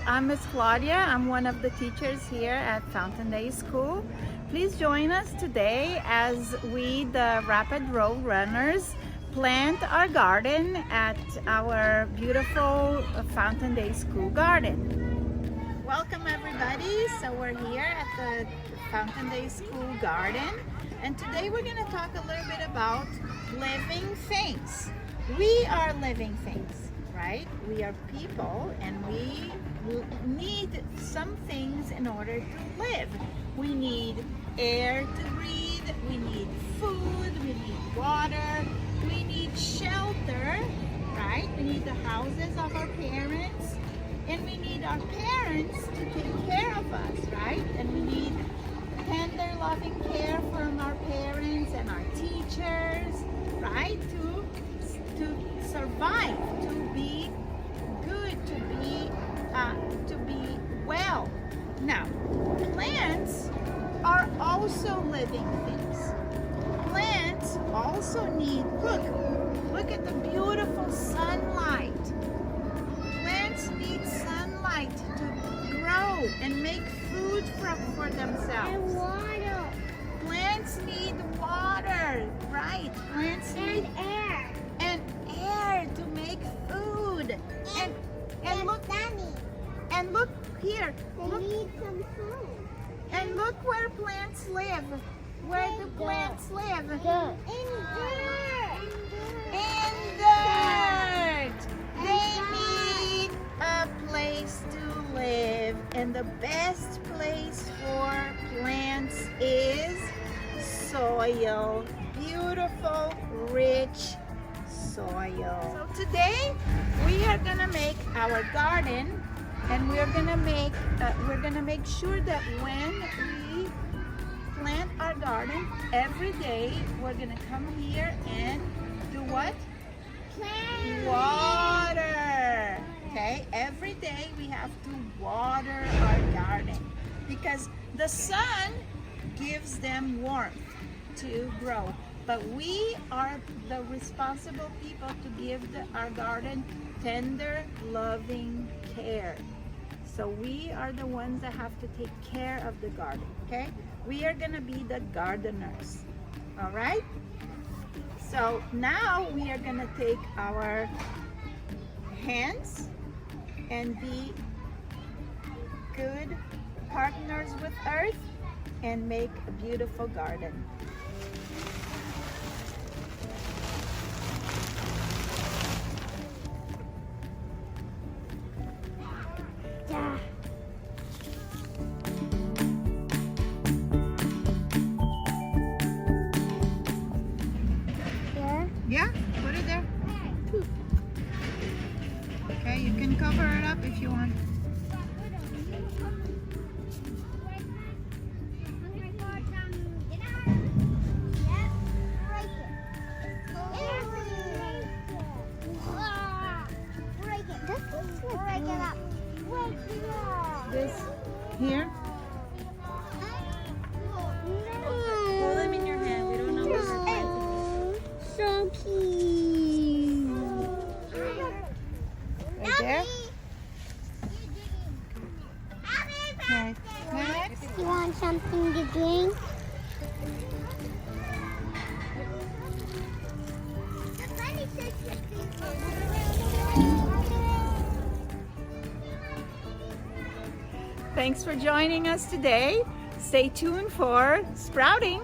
I'm Miss Claudia. I'm one of the teachers here at Fountain Day School. Please join us today as we, the Rapid Roadrunners, plant our garden at our beautiful Fountain Day School garden. Welcome everybody. So we're here at the Fountain Day School garden, and today we're going to talk a little bit about living things. We are living things, right? We are people, and we need some things in order to live. We need air to breathe, we need food, we need water, we need shelter, right? We need the houses of our parents, and we need our parents to take care of us, right? And we need tender, loving care from our parents and our teachers, right? To survive, to be good, to be well. Now, plants are also living things. Plants also need, look at the beautiful sunlight. Plants need sunlight to grow and make food for themselves. And water. Plants need water, right? Plants need air. And air to make food. And look, sunny. and look here. They Look, need some food. and look where plants live. Where do plants live? In dirt. In dirt. They need a place to live, and the best place for plants is soil. Beautiful, rich soil. So today we are gonna make our garden, and we're gonna make sure that when we plant our garden, every day we're gonna come here and do what? Plant. Water. Okay, every day we have to water our garden because the sun gives them warmth to grow. But we are the responsible people to give our garden tender, loving care. So we are the ones that have to take care of the garden, okay? We are gonna be the gardeners, all right? So now we are gonna take our hands and be good partners with earth and make a beautiful garden. Yeah. Yeah, put it there. Okay, you can cover it up if you want. This here. Hold them in your hand. We don't know where they're so cute. Right there. Okay. Next. You want something to drink? Thanks for joining us today. Stay tuned for sprouting.